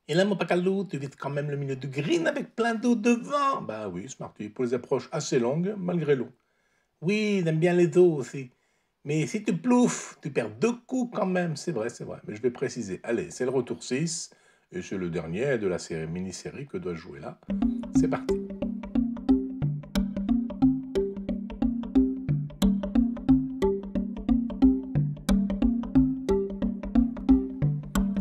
Et là, mon pacalou, tu vises quand même le milieu du green avec plein d'eau devant. Bah oui, Smarty, pour les approches assez longues, malgré l'eau. Oui, j'aime bien les eaux aussi. Mais si tu plouffes, tu perds deux coups quand même. C'est vrai, c'est vrai. Mais je vais préciser. Allez, c'est le retour 6. Et c'est le dernier de la série, mini-série que dois-je jouer là. C'est parti.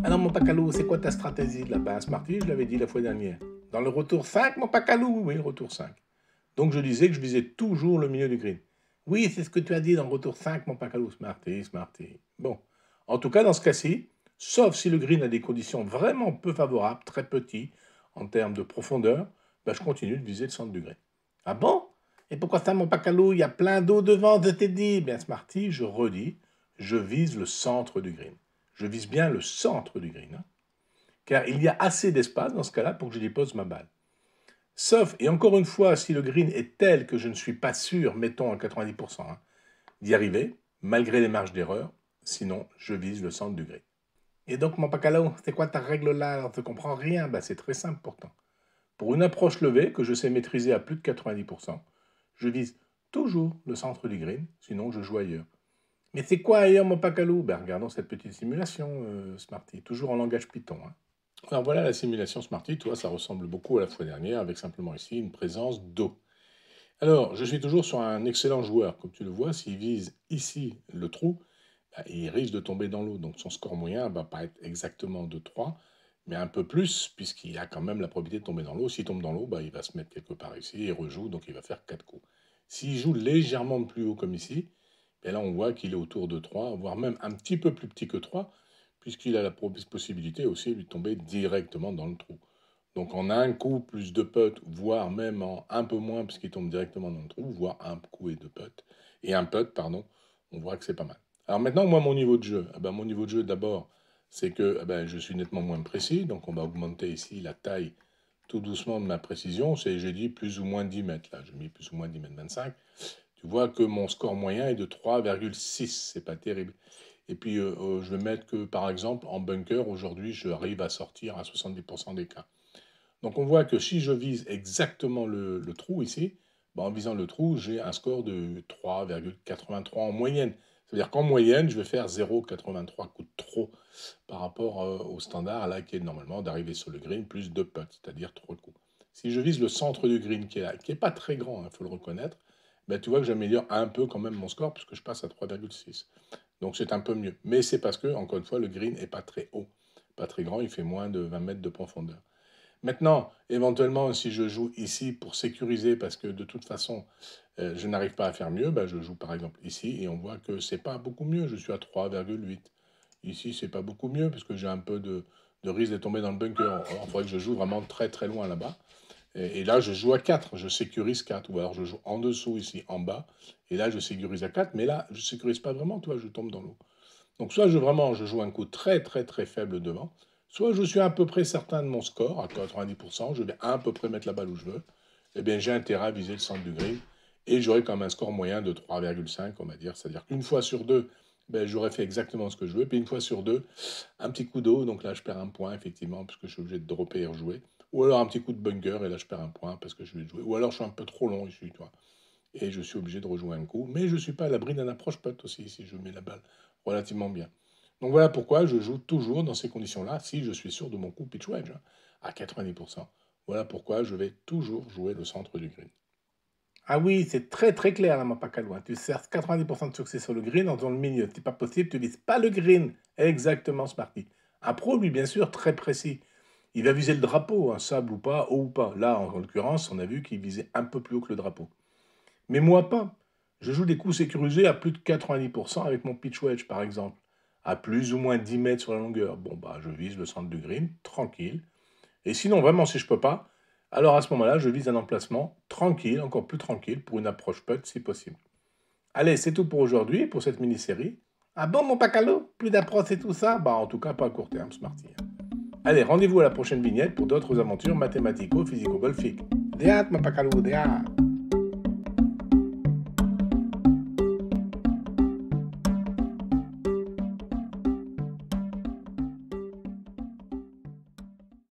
Alors, mon pacalou, c'est quoi ta stratégie là-bas, Smarty? Je l'avais dit la fois dernière. Dans le retour 5, mon pacalou? Oui, le retour 5. Donc, je disais que je visais toujours le milieu du green. Oui, c'est ce que tu as dit dans le retour 5, mon pacalou. Smarty, Smarty. Bon. En tout cas, dans ce cas-ci, sauf si le green a des conditions vraiment peu favorables, très petits, en termes de profondeur, ben, je continue de viser le centre du green. Ah bon? Et pourquoi ça, mon pacalou? Il y a plein d'eau devant, je t'ai dit. Bien, Smarty, je redis, je vise le centre du green. Je vise bien le centre du green, hein, car il y a assez d'espace dans ce cas-là pour que je dépose ma balle. Sauf, et encore une fois, si le green est tel que je ne suis pas sûr, mettons à 90%, hein, d'y arriver, malgré les marges d'erreur, sinon je vise le centre du green. Et donc, mon pacalo, c'est quoi ta règle là? Alors, tu ne comprends rien? Ben, c'est très simple pourtant. Pour une approche levée que je sais maîtriser à plus de 90%, je vise toujours le centre du green, sinon je joue ailleurs. Mais c'est quoi ailleurs, mon pacalo? Ben, regardons cette petite simulation, Smarty, toujours en langage Python, hein. Alors voilà la simulation Smarty, tu vois, ça ressemble beaucoup à la fois dernière, avec simplement ici une présence d'eau. Alors, je suis toujours sur un excellent joueur, comme tu le vois, s'il vise ici le trou, bah, il risque de tomber dans l'eau, donc son score moyen ne va pas être exactement de 3, mais un peu plus, puisqu'il a quand même la probabilité de tomber dans l'eau. S'il tombe dans l'eau, bah, il va se mettre quelque part ici, et rejoue, donc il va faire 4 coups. S'il joue légèrement plus haut comme ici, ben là on voit qu'il est autour de 3, voire même un petit peu plus petit que 3, puisqu'il a la possibilité aussi de tomber directement dans le trou. Donc en un coup, plus deux putts, voire même en un peu moins, puisqu'il tombe directement dans le trou, voire un coup et deux putts, et un putt, pardon, on voit que c'est pas mal. Alors maintenant, moi, mon niveau de jeu, mon niveau de jeu d'abord, c'est que je suis nettement moins précis, donc on va augmenter ici la taille tout doucement de ma précision. J'ai dit plus ou moins 10 mètres, là, j'ai mis plus ou moins 10 mètres 25. Tu vois que mon score moyen est de 3,6, c'est pas terrible. Et puis, je vais mettre que, par exemple, en bunker, aujourd'hui, je arrive à sortir à 70% des cas. Donc, on voit que si je vise exactement le trou ici, en visant le trou, j'ai un score de 3,83 en moyenne. C'est-à-dire qu'en moyenne, je vais faire 0,83 coups de trop par rapport au standard, là, qui est normalement d'arriver sur le green plus 2 putts, c'est-à-dire 3 coups. Si je vise le centre du green, qui est pas très grand, il faut le reconnaître, tu vois que j'améliore un peu quand même mon score, puisque je passe à 3,6. Donc c'est un peu mieux. Mais c'est parce que, encore une fois, le green n'est pas très haut, pas très grand, il fait moins de 20 mètres de profondeur. Maintenant, éventuellement, si je joue ici pour sécuriser, parce que de toute façon, je n'arrive pas à faire mieux, je joue par exemple ici, et on voit que c'est pas beaucoup mieux, je suis à 3,8. Ici, c'est pas beaucoup mieux, parce que j'ai un peu de risque de tomber dans le bunker. Il faudrait que je joue vraiment très très loin là-bas. Et là, je joue à 4, je sécurise 4, ou alors je joue en dessous ici, en bas, et là, je sécurise à 4, mais là, je sécurise pas vraiment, toi, je tombe dans l'eau. Donc soit je joue un coup très très très faible devant, soit je suis à peu près certain de mon score, à 90%, je vais à peu près mettre la balle où je veux, eh bien j'ai intérêt à viser le centre du green, et j'aurai quand même un score moyen de 3,5, on va dire, c'est-à-dire qu'une fois sur deux, j'aurais fait exactement ce que je veux, puis une fois sur deux, un petit coup d'eau, donc là je perds un point effectivement, parce que je suis obligé de dropper et rejouer, ou alors un petit coup de bunker, et là je perds un point parce que je vais jouer, ou alors je suis un peu trop long ici, toi et je suis obligé de rejouer un coup. Mais je ne suis pas à l'abri d'un approche putt aussi si je mets la balle relativement bien. Donc voilà pourquoi je joue toujours dans ces conditions-là si je suis sûr de mon coup pitch wedge à 90%. Voilà pourquoi je vais toujours jouer le centre du green. Ah oui, c'est très très clair là, mon Pacalo. Tu cerces 90% de succès sur le green en faisant le milieu. C'est pas possible, tu vises pas le green. Exactement, ce parti. Un pro, lui, bien sûr, très précis. Il va viser le drapeau, un sable ou pas, haut ou pas. Là, en l'occurrence, on a vu qu'il visait un peu plus haut que le drapeau. Mais moi pas. Je joue des coups sécurisés à plus de 90% avec mon pitch wedge, par exemple. À plus ou moins 10 mètres sur la longueur. Bon, je vise le centre du green, tranquille. Et sinon, vraiment, si je peux pas, alors à ce moment-là, je vise un emplacement tranquille, encore plus tranquille, pour une approche putt si possible. Allez, c'est tout pour aujourd'hui, pour cette mini-série. Ah bon, mon pacalo? Plus d'approche et tout ça? En tout cas, pas à court terme, Smarty. Allez, rendez-vous à la prochaine vignette pour d'autres aventures mathématico-physico-golfiques. Des hâtes, mon pacalo, des hâtes.